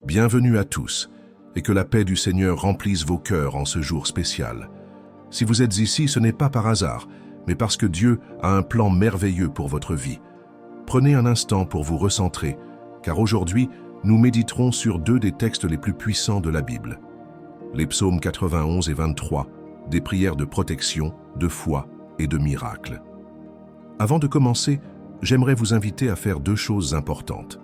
Bienvenue à tous, et que la paix du Seigneur remplisse vos cœurs en ce jour spécial. Si vous êtes ici, ce n'est pas par hasard, mais parce que Dieu a un plan merveilleux pour votre vie. Prenez un instant pour vous recentrer, car aujourd'hui, nous méditerons sur deux des textes les plus puissants de la Bible. Les psaumes 91 et 23, des prières de protection, de foi et de miracle. Avant de commencer, j'aimerais vous inviter à faire deux choses importantes.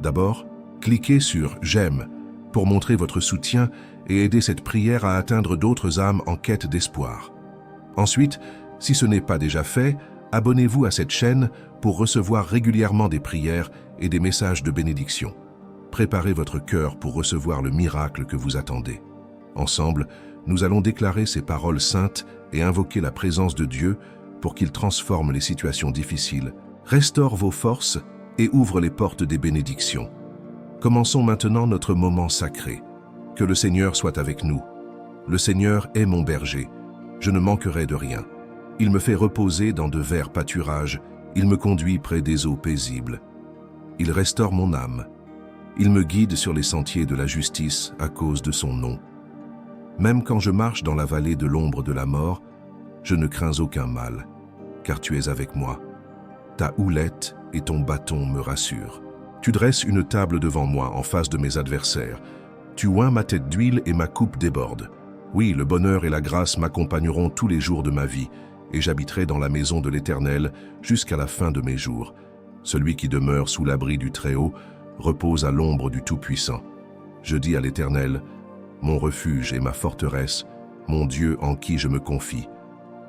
D'abord, cliquez sur « J'aime » pour montrer votre soutien et aider cette prière à atteindre d'autres âmes en quête d'espoir. Ensuite, si ce n'est pas déjà fait, abonnez-vous à cette chaîne pour recevoir régulièrement des prières et des messages de bénédiction. Préparez votre cœur pour recevoir le miracle que vous attendez. Ensemble, nous allons déclarer ces paroles saintes et invoquer la présence de Dieu pour qu'il transforme les situations difficiles, restaure vos forces et ouvre les portes des bénédictions. Commençons maintenant notre moment sacré. Que le Seigneur soit avec nous. Le Seigneur est mon berger. Je ne manquerai de rien. Il me fait reposer dans de verts pâturages. Il me conduit près des eaux paisibles. Il restaure mon âme. Il me guide sur les sentiers de la justice à cause de son nom. Même quand je marche dans la vallée de l'ombre de la mort, je ne crains aucun mal, car tu es avec moi. Ta houlette et ton bâton me rassurent. Tu dresses une table devant moi en face de mes adversaires. Tu oins ma tête d'huile et ma coupe déborde. Oui, le bonheur et la grâce m'accompagneront tous les jours de ma vie, et j'habiterai dans la maison de l'Éternel jusqu'à la fin de mes jours. Celui qui demeure sous l'abri du Très-Haut repose à l'ombre du Tout-Puissant. Je dis à l'Éternel, mon refuge et ma forteresse, mon Dieu en qui je me confie,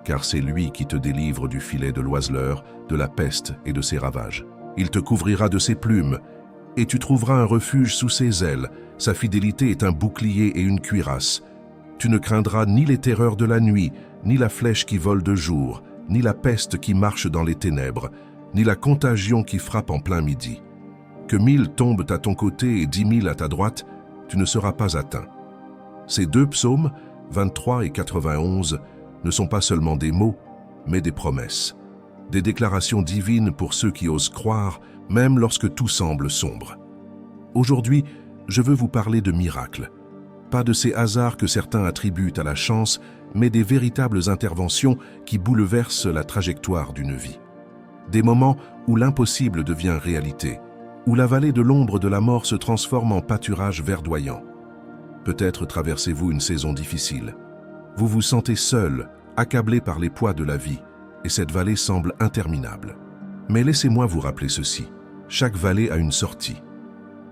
car c'est lui qui te délivre du filet de l'oiseleur, de la peste et de ses ravages. Il te couvrira de ses plumes, et tu trouveras un refuge sous ses ailes. Sa fidélité est un bouclier et une cuirasse. Tu ne craindras ni les terreurs de la nuit, ni la flèche qui vole de jour, ni la peste qui marche dans les ténèbres, ni la contagion qui frappe en plein midi. Que 1000 tombent à ton côté et 10 000 à ta droite, tu ne seras pas atteint. Ces deux psaumes, 23 et 91, ne sont pas seulement des mots, mais des promesses. Des déclarations divines pour ceux qui osent croire, même lorsque tout semble sombre. Aujourd'hui, je veux vous parler de miracles. Pas de ces hasards que certains attribuent à la chance, mais des véritables interventions qui bouleversent la trajectoire d'une vie. Des moments où l'impossible devient réalité, où la vallée de l'ombre de la mort se transforme en pâturage verdoyant. Peut-être traversez-vous une saison difficile. Vous vous sentez seul, accablé par les poids de la vie, et cette vallée semble interminable. Mais laissez-moi vous rappeler ceci. Chaque vallée a une sortie.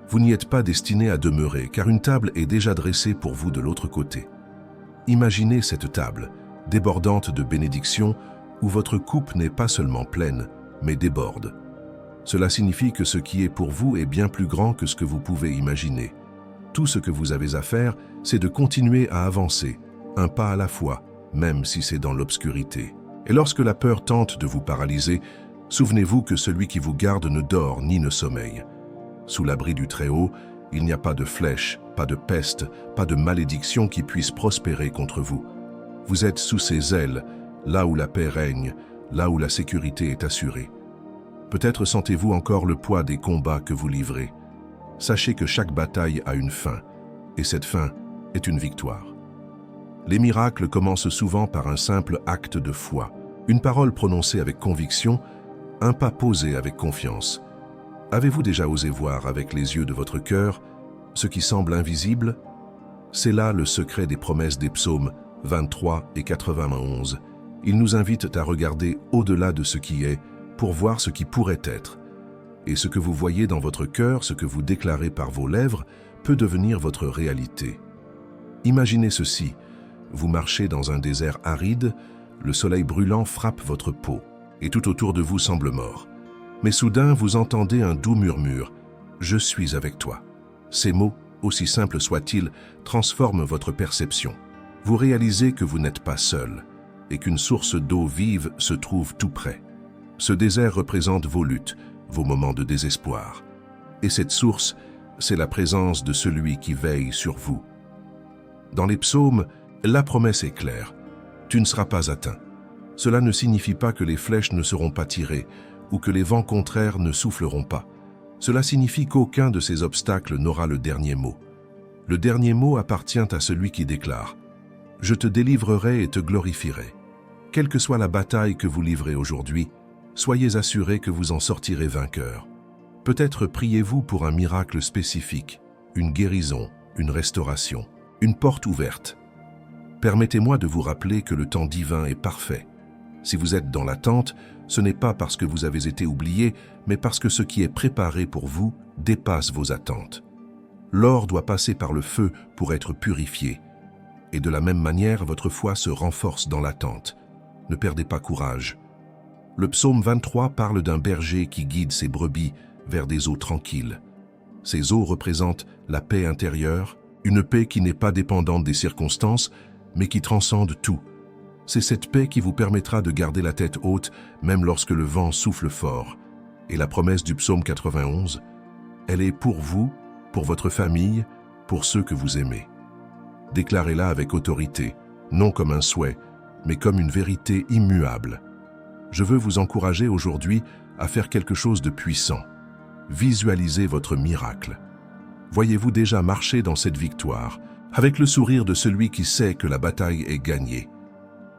Vous n'y êtes pas destiné à demeurer, car une table est déjà dressée pour vous de l'autre côté. Imaginez cette table, débordante de bénédictions, où votre coupe n'est pas seulement pleine, mais déborde. Cela signifie que ce qui est pour vous est bien plus grand que ce que vous pouvez imaginer. Tout ce que vous avez à faire, c'est de continuer à avancer, un pas à la fois, même si c'est dans l'obscurité. Et lorsque la peur tente de vous paralyser, souvenez-vous que celui qui vous garde ne dort ni ne sommeille. Sous l'abri du Très-Haut, il n'y a pas de flèche, pas de peste, pas de malédiction qui puisse prospérer contre vous. Vous êtes sous ses ailes, là où la paix règne, là où la sécurité est assurée. Peut-être sentez-vous encore le poids des combats que vous livrez. Sachez que chaque bataille a une fin, et cette fin est une victoire. Les miracles commencent souvent par un simple acte de foi, une parole prononcée avec conviction, un pas posé avec confiance. Avez-vous déjà osé voir avec les yeux de votre cœur ce qui semble invisible? C'est là le secret des promesses des psaumes 23 et 91. Ils nous invitent à regarder au-delà de ce qui est pour voir ce qui pourrait être. Et ce que vous voyez dans votre cœur, ce que vous déclarez par vos lèvres, peut devenir votre réalité. Imaginez ceci. Vous marchez dans un désert aride, le soleil brûlant frappe votre peau, et tout autour de vous semble mort. Mais soudain, vous entendez un doux murmure « Je suis avec toi ». Ces mots, aussi simples soient-ils, transforment votre perception. Vous réalisez que vous n'êtes pas seul, et qu'une source d'eau vive se trouve tout près. Ce désert représente vos luttes, vos moments de désespoir. Et cette source, c'est la présence de celui qui veille sur vous. Dans les psaumes, la promesse est claire. Tu ne seras pas atteint. Cela ne signifie pas que les flèches ne seront pas tirées ou que les vents contraires ne souffleront pas. Cela signifie qu'aucun de ces obstacles n'aura le dernier mot. Le dernier mot appartient à celui qui déclare « Je te délivrerai et te glorifierai ». Quelle que soit la bataille que vous livrez aujourd'hui, soyez assurés que vous en sortirez vainqueur. Peut-être priez-vous pour un miracle spécifique, une guérison, une restauration, une porte ouverte. Permettez-moi de vous rappeler que le temps divin est parfait. Si vous êtes dans l'attente, ce n'est pas parce que vous avez été oublié, mais parce que ce qui est préparé pour vous dépasse vos attentes. L'or doit passer par le feu pour être purifié. Et de la même manière, votre foi se renforce dans l'attente. Ne perdez pas courage. Le psaume 23 parle d'un berger qui guide ses brebis vers des eaux tranquilles. Ces eaux représentent la paix intérieure, une paix qui n'est pas dépendante des circonstances, mais qui transcende tout. C'est cette paix qui vous permettra de garder la tête haute, même lorsque le vent souffle fort. Et la promesse du psaume 91, elle est pour vous, pour votre famille, pour ceux que vous aimez. Déclarez-la avec autorité, non comme un souhait, mais comme une vérité immuable. Je veux vous encourager aujourd'hui à faire quelque chose de puissant. Visualisez votre miracle. Voyez-vous déjà marcher dans cette victoire, avec le sourire de celui qui sait que la bataille est gagnée.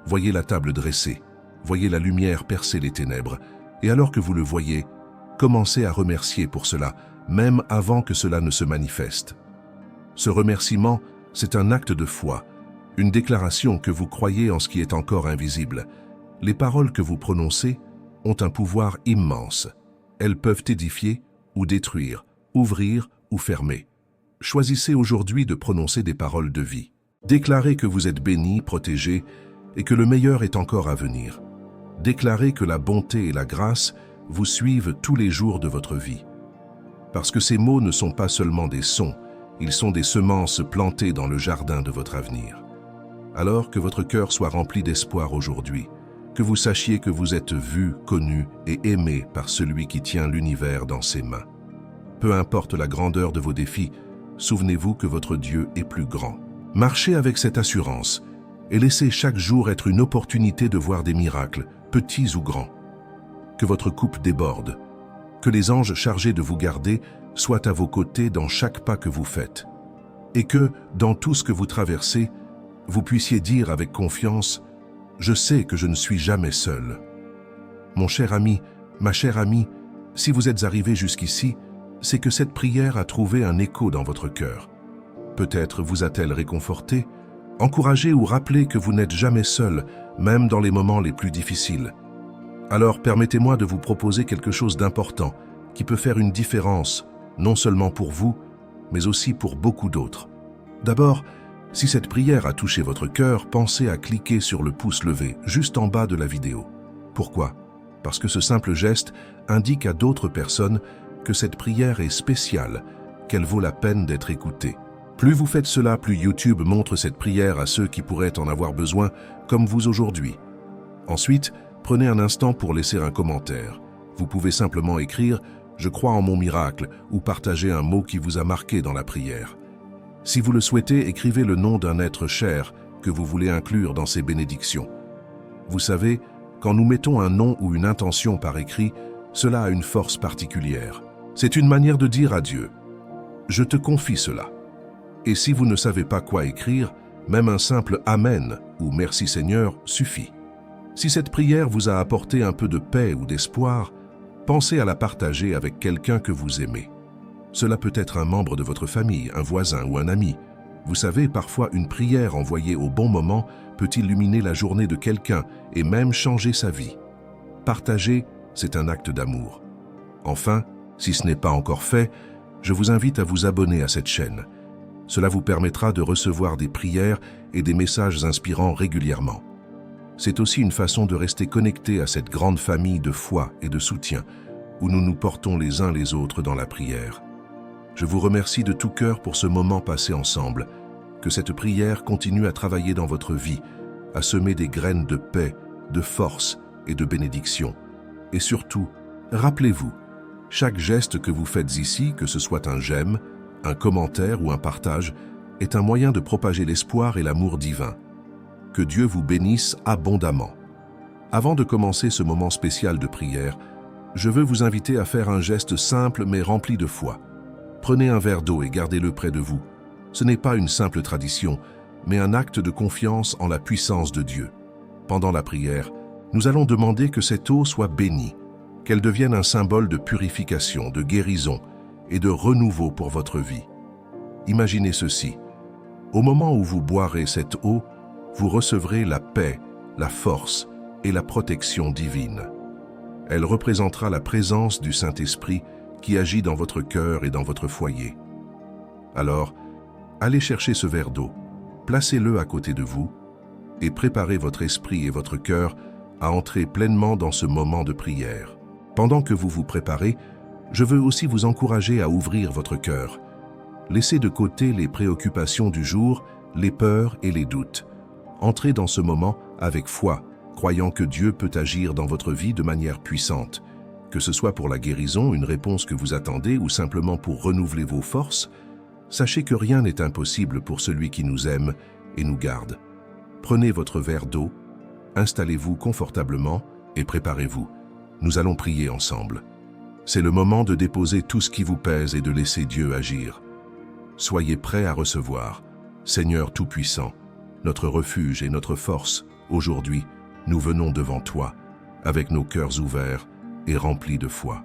Voyez la table dressée, voyez la lumière percer les ténèbres, et alors que vous le voyez, commencez à remercier pour cela, même avant que cela ne se manifeste. Ce remerciement, c'est un acte de foi, une déclaration que vous croyez en ce qui est encore invisible. Les paroles que vous prononcez ont un pouvoir immense. Elles peuvent édifier ou détruire, ouvrir ou fermer. Choisissez aujourd'hui de prononcer des paroles de vie. Déclarez que vous êtes béni, protégé, et que le meilleur est encore à venir. Déclarez que la bonté et la grâce vous suivent tous les jours de votre vie. Parce que ces mots ne sont pas seulement des sons, ils sont des semences plantées dans le jardin de votre avenir. Alors que votre cœur soit rempli d'espoir aujourd'hui, que vous sachiez que vous êtes vu, connu et aimé par celui qui tient l'univers dans ses mains. Peu importe la grandeur de vos défis, souvenez-vous que votre Dieu est plus grand. Marchez avec cette assurance et laissez chaque jour être une opportunité de voir des miracles, petits ou grands. Que votre coupe déborde, que les anges chargés de vous garder soient à vos côtés dans chaque pas que vous faites, et que, dans tout ce que vous traversez, vous puissiez dire avec confiance « Je sais que je ne suis jamais seul ». Mon cher ami, ma chère amie, si vous êtes arrivé jusqu'ici, c'est que cette prière a trouvé un écho dans votre cœur. Peut-être vous a-t-elle réconforté, encouragé ou rappelé que vous n'êtes jamais seul, même dans les moments les plus difficiles. Alors permettez-moi de vous proposer quelque chose d'important qui peut faire une différence, non seulement pour vous, mais aussi pour beaucoup d'autres. D'abord, si cette prière a touché votre cœur, pensez à cliquer sur le pouce levé, juste en bas de la vidéo. Pourquoi? Parce que ce simple geste indique à d'autres personnes que cette prière est spéciale, qu'elle vaut la peine d'être écoutée. Plus vous faites cela, plus YouTube montre cette prière à ceux qui pourraient en avoir besoin, comme vous aujourd'hui. Ensuite, prenez un instant pour laisser un commentaire. Vous pouvez simplement écrire « Je crois en mon miracle » ou partager un mot qui vous a marqué dans la prière. Si vous le souhaitez, écrivez le nom d'un être cher que vous voulez inclure dans ces bénédictions. Vous savez, quand nous mettons un nom ou une intention par écrit, cela a une force particulière. C'est une manière de dire à Dieu « Je te confie cela ». Et si vous ne savez pas quoi écrire, même un simple « Amen » ou « Merci Seigneur » suffit. Si cette prière vous a apporté un peu de paix ou d'espoir, pensez à la partager avec quelqu'un que vous aimez. Cela peut être un membre de votre famille, un voisin ou un ami. Vous savez, parfois une prière envoyée au bon moment peut illuminer la journée de quelqu'un et même changer sa vie. Partager, c'est un acte d'amour. Enfin, si ce n'est pas encore fait, je vous invite à vous abonner à cette chaîne. Cela vous permettra de recevoir des prières et des messages inspirants régulièrement. C'est aussi une façon de rester connecté à cette grande famille de foi et de soutien, où nous nous portons les uns les autres dans la prière. Je vous remercie de tout cœur pour ce moment passé ensemble. Que cette prière continue à travailler dans votre vie, à semer des graines de paix, de force et de bénédiction. Et surtout, rappelez-vous, chaque geste que vous faites ici, que ce soit un j'aime, un commentaire ou un partage, est un moyen de propager l'espoir et l'amour divin. Que Dieu vous bénisse abondamment. Avant de commencer ce moment spécial de prière, Je veux vous inviter à faire un geste simple mais rempli de foi. Prenez un verre d'eau et gardez-le près de vous. Ce n'est pas une simple tradition, mais un acte de confiance en la puissance de Dieu. Pendant la prière, nous allons demander que cette eau soit bénie, qu'elle devienne un symbole de purification, de guérison et de renouveau pour votre vie. Imaginez ceci. Au moment où vous boirez cette eau, vous recevrez la paix, la force et la protection divine. Elle représentera la présence du Saint-Esprit qui agit dans votre cœur et dans votre foyer. Alors, allez chercher ce verre d'eau, placez-le à côté de vous et préparez votre esprit et votre cœur à entrer pleinement dans ce moment de prière. Pendant que vous vous préparez, je veux aussi vous encourager à ouvrir votre cœur. Laissez de côté les préoccupations du jour, les peurs et les doutes. Entrez dans ce moment avec foi, croyant que Dieu peut agir dans votre vie de manière puissante. Que ce soit pour la guérison, une réponse que vous attendez ou simplement pour renouveler vos forces, sachez que rien n'est impossible pour celui qui nous aime et nous garde. Prenez votre verre d'eau, installez-vous confortablement et préparez-vous. Nous allons prier ensemble. C'est le moment de déposer tout ce qui vous pèse et de laisser Dieu agir. Soyez prêts à recevoir. Seigneur Tout-Puissant, notre refuge et notre force, aujourd'hui, nous venons devant toi, avec nos cœurs ouverts et remplis de foi.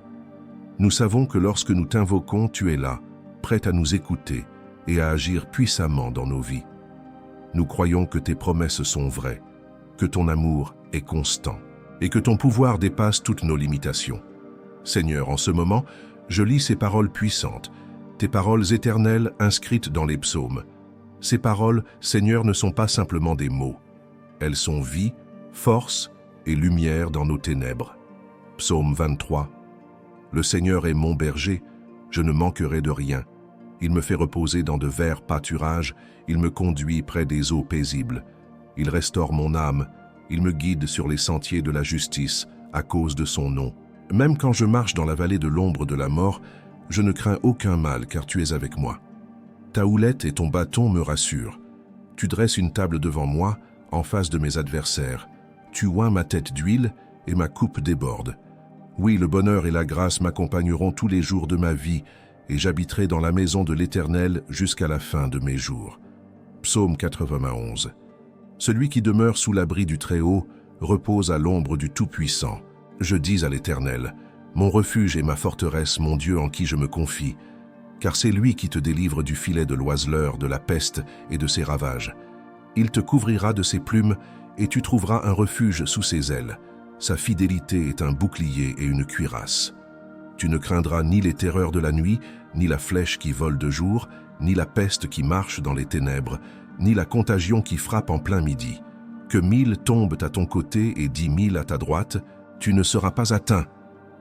Nous savons que lorsque nous t'invoquons, tu es là, prêt à nous écouter et à agir puissamment dans nos vies. Nous croyons que tes promesses sont vraies, que ton amour est constant et que ton pouvoir dépasse toutes nos limitations. Seigneur, en ce moment, je lis ces paroles puissantes, tes paroles éternelles inscrites dans les psaumes. Ces paroles, Seigneur, ne sont pas simplement des mots. Elles sont vie, force et lumière dans nos ténèbres. Psaume 23. Le Seigneur est mon berger, je ne manquerai de rien. Il me fait reposer dans de verts pâturages, il me conduit près des eaux paisibles. Il restaure mon âme, il me guide sur les sentiers de la justice à cause de son nom. Même quand je marche dans la vallée de l'ombre de la mort, je ne crains aucun mal car tu es avec moi. Ta houlette et ton bâton me rassurent. Tu dresses une table devant moi, en face de mes adversaires. Tu oins ma tête d'huile et ma coupe déborde. Oui, le bonheur et la grâce m'accompagneront tous les jours de ma vie et j'habiterai dans la maison de l'Éternel jusqu'à la fin de mes jours. Psaume 91. Celui qui demeure sous l'abri du Très-Haut repose à l'ombre du Tout-Puissant. Je dis à l'Éternel, mon refuge et ma forteresse, mon Dieu en qui je me confie, car c'est lui qui te délivre du filet de l'oiseleur, de la peste et de ses ravages. Il te couvrira de ses plumes et tu trouveras un refuge sous ses ailes. Sa fidélité est un bouclier et une cuirasse. Tu ne craindras ni les terreurs de la nuit, ni la flèche qui vole de jour, ni la peste qui marche dans les ténèbres, ni la contagion qui frappe en plein midi. Que 1000 tombent à ton côté et 10 000 à ta droite, tu ne seras pas atteint.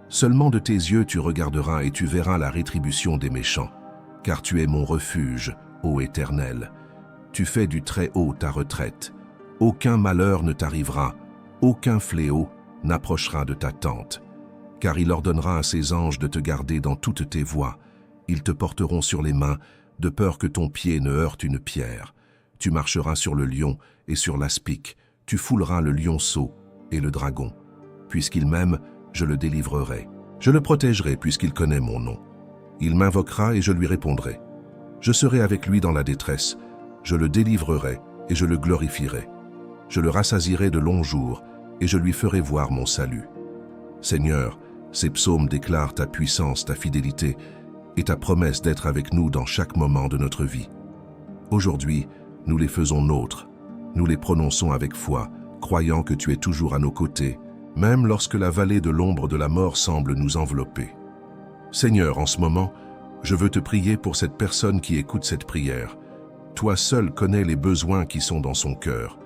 Seulement de tes yeux tu regarderas et tu verras la rétribution des méchants. Car tu es mon refuge, ô Éternel. Tu fais du Très-Haut ta retraite. Aucun malheur ne t'arrivera, aucun fléau n'approchera de ta tente. Car il ordonnera à ses anges de te garder dans toutes tes voies. Ils te porteront sur les mains, de peur que ton pied ne heurte une pierre. Tu marcheras sur le lion et sur l'aspic, tu fouleras le lionceau et le dragon. Puisqu'il m'aime, je le délivrerai. Je le protégerai puisqu'il connaît mon nom. Il m'invoquera et je lui répondrai. Je serai avec lui dans la détresse. Je le délivrerai et je le glorifierai. Je le rassasierai de longs jours et je lui ferai voir mon salut. Seigneur, ces psaumes déclarent ta puissance, ta fidélité et ta promesse d'être avec nous dans chaque moment de notre vie. Aujourd'hui, nous les faisons nôtres. Nous les prononçons avec foi, croyant que tu es toujours à nos côtés, même lorsque la vallée de l'ombre de la mort semble nous envelopper. Seigneur, en ce moment, je veux te prier pour cette personne qui écoute cette prière. Toi seul connais les besoins qui sont dans son cœur.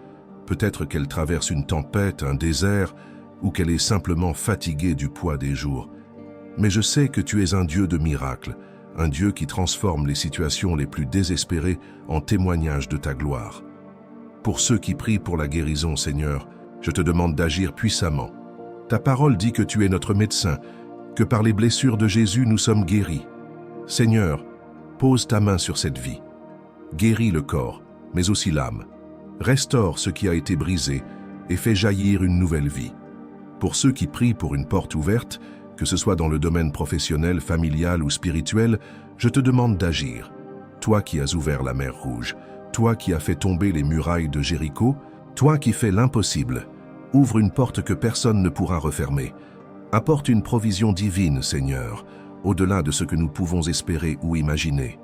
Peut-être qu'elle traverse une tempête, un désert, ou qu'elle est simplement fatiguée du poids des jours. Mais je sais que tu es un Dieu de miracles, un Dieu qui transforme les situations les plus désespérées en témoignages de ta gloire. Pour ceux qui prient pour la guérison, Seigneur, je te demande d'agir puissamment. Ta parole dit que tu es notre médecin, que par les blessures de Jésus nous sommes guéris. Seigneur, pose ta main sur cette vie. Guéris le corps, mais aussi l'âme. Restaure ce qui a été brisé et fais jaillir une nouvelle vie. Pour ceux qui prient pour une porte ouverte, Que ce soit dans le domaine professionnel, familial ou spirituel, je te demande d'agir. Toi qui as ouvert la mer Rouge, toi qui as fait tomber les murailles de Jéricho, toi qui fais l'impossible, ouvre une porte que personne ne pourra refermer. Apporte une provision divine, Seigneur, au-delà de ce que nous pouvons espérer ou imaginer.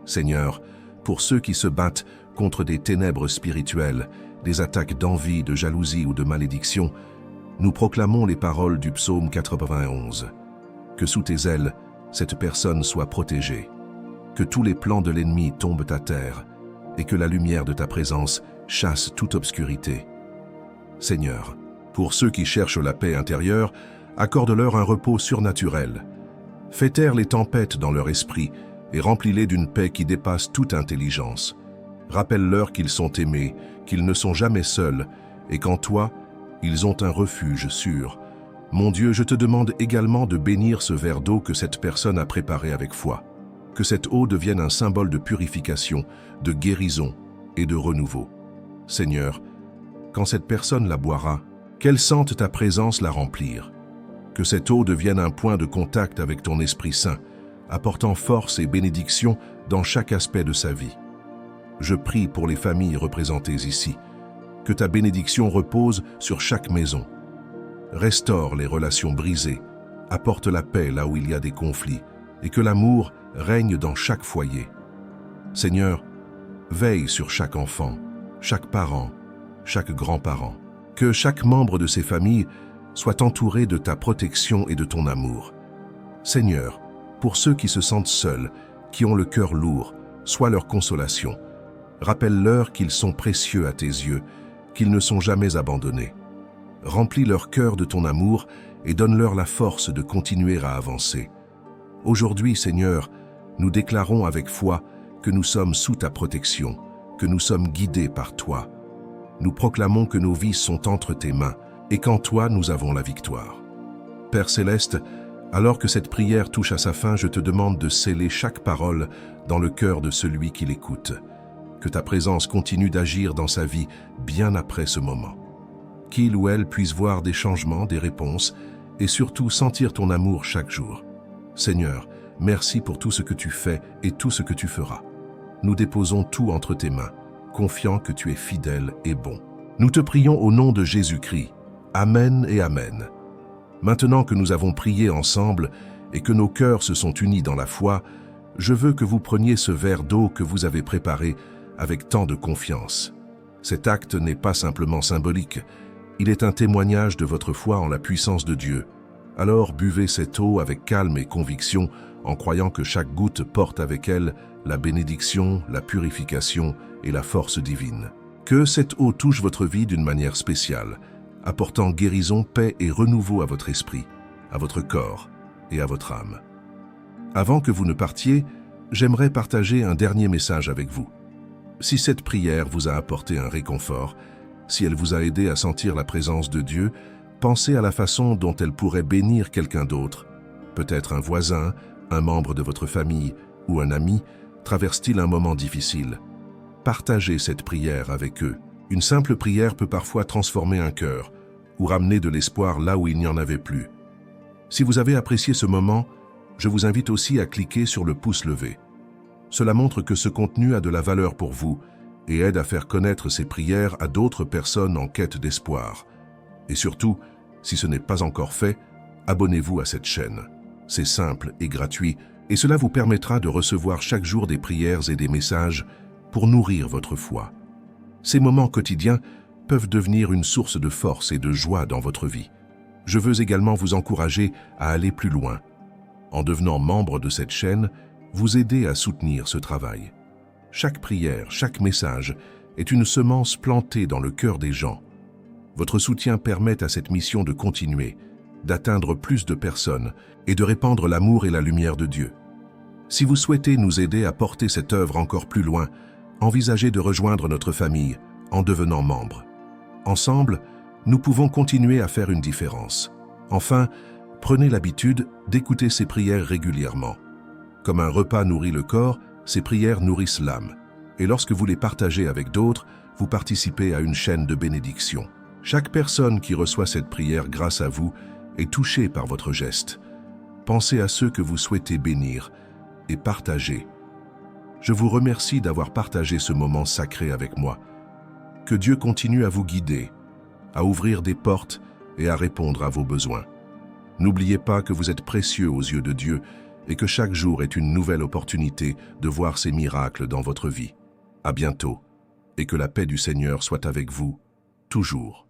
Seigneur, pour ceux qui se battent contre des ténèbres spirituelles, des attaques d'envie, de jalousie ou de malédiction, nous proclamons les paroles du psaume 91. Que sous tes ailes, cette personne soit protégée. Que tous les plans de l'ennemi tombent à terre et que la lumière de ta présence chasse toute obscurité. Seigneur, pour ceux qui cherchent la paix intérieure, accorde-leur un repos surnaturel. Fais taire les tempêtes dans leur esprit et remplis-les d'une paix qui dépasse toute intelligence. Rappelle-leur qu'ils sont aimés, qu'ils ne sont jamais seuls et qu'en toi, ils ont un refuge sûr. Mon Dieu, je te demande également de bénir ce verre d'eau que cette personne a préparé avec foi. Que cette eau devienne un symbole de purification, de guérison et de renouveau. Seigneur, quand cette personne la boira, qu'elle sente ta présence la remplir. Que cette eau devienne un point de contact avec ton Esprit Saint, apportant force et bénédiction dans chaque aspect de sa vie. Je prie pour les familles représentées ici. Que ta bénédiction repose sur chaque maison. Restaure les relations brisées, apporte la paix là où il y a des conflits, et que l'amour règne dans chaque foyer. Seigneur, veille sur chaque enfant, chaque parent, chaque grand-parent. Que chaque membre de ces familles soit entouré de ta protection et de ton amour. Seigneur, pour ceux qui se sentent seuls, qui ont le cœur lourd, sois leur consolation. Rappelle-leur qu'ils sont précieux à tes yeux, qu'ils ne sont jamais abandonnés. Remplis leur cœur de ton amour et donne-leur la force de continuer à avancer. Aujourd'hui, Seigneur, nous déclarons avec foi que nous sommes sous ta protection, que nous sommes guidés par toi. Nous proclamons que nos vies sont entre tes mains et qu'en toi nous avons la victoire. Père Céleste, alors que cette prière touche à sa fin, je te demande de sceller chaque parole dans le cœur de celui qui l'écoute. Que ta présence continue d'agir dans sa vie bien après ce moment. Qu'il ou elle puisse voir des changements, des réponses et surtout sentir ton amour chaque jour. Seigneur, merci pour tout ce que tu fais et tout ce que tu feras. Nous déposons tout entre tes mains, confiants que tu es fidèle et bon. Nous te prions au nom de Jésus-Christ. Amen et Amen. Maintenant que nous avons prié ensemble et que nos cœurs se sont unis dans la foi, je veux que vous preniez ce verre d'eau que vous avez préparé avec tant de confiance. Cet acte n'est pas simplement symbolique, il est un témoignage de votre foi en la puissance de Dieu. Alors buvez cette eau avec calme et conviction en croyant que chaque goutte porte avec elle la bénédiction, la purification et la force divine. Que cette eau touche votre vie d'une manière spéciale, apportant guérison, paix et renouveau à votre esprit, à votre corps et à votre âme. Avant que vous ne partiez, j'aimerais partager un dernier message avec vous. Si cette prière vous a apporté un réconfort, si elle vous a aidé à sentir la présence de Dieu, pensez à la façon dont elle pourrait bénir quelqu'un d'autre. Peut-être un voisin, un membre de votre famille ou un ami traverse-t-il un moment difficile. Partagez cette prière avec eux. Une simple prière peut parfois transformer un cœur ou ramener de l'espoir là où il n'y en avait plus. Si vous avez apprécié ce moment, je vous invite aussi à cliquer sur le pouce levé. Cela montre que ce contenu a de la valeur pour vous et aide à faire connaître ces prières à d'autres personnes en quête d'espoir. Et surtout, si ce n'est pas encore fait, abonnez-vous à cette chaîne. C'est simple et gratuit et cela vous permettra de recevoir chaque jour des prières et des messages pour nourrir votre foi. Ces moments quotidiens peuvent devenir une source de force et de joie dans votre vie. Je veux également vous encourager à aller plus loin. En devenant membre de cette chaîne, vous aider à soutenir ce travail. Chaque prière, chaque message est une semence plantée dans le cœur des gens. Votre soutien permet à cette mission de continuer, d'atteindre plus de personnes et de répandre l'amour et la lumière de Dieu. Si vous souhaitez nous aider à porter cette œuvre encore plus loin, envisagez de rejoindre notre famille en devenant membre. Ensemble, nous pouvons continuer à faire une différence. Enfin, prenez l'habitude d'écouter ces prières régulièrement. Comme un repas nourrit le corps, ces prières nourrissent l'âme. Et lorsque vous les partagez avec d'autres, vous participez à une chaîne de bénédiction. Chaque personne qui reçoit cette prière grâce à vous est touchée par votre geste. Pensez à ceux que vous souhaitez bénir et partagez. Je vous remercie d'avoir partagé ce moment sacré avec moi. Que Dieu continue à vous guider, à ouvrir des portes et à répondre à vos besoins. N'oubliez pas que vous êtes précieux aux yeux de Dieu et que chaque jour est une nouvelle opportunité de voir ses miracles dans votre vie. À bientôt, et que la paix du Seigneur soit avec vous, toujours.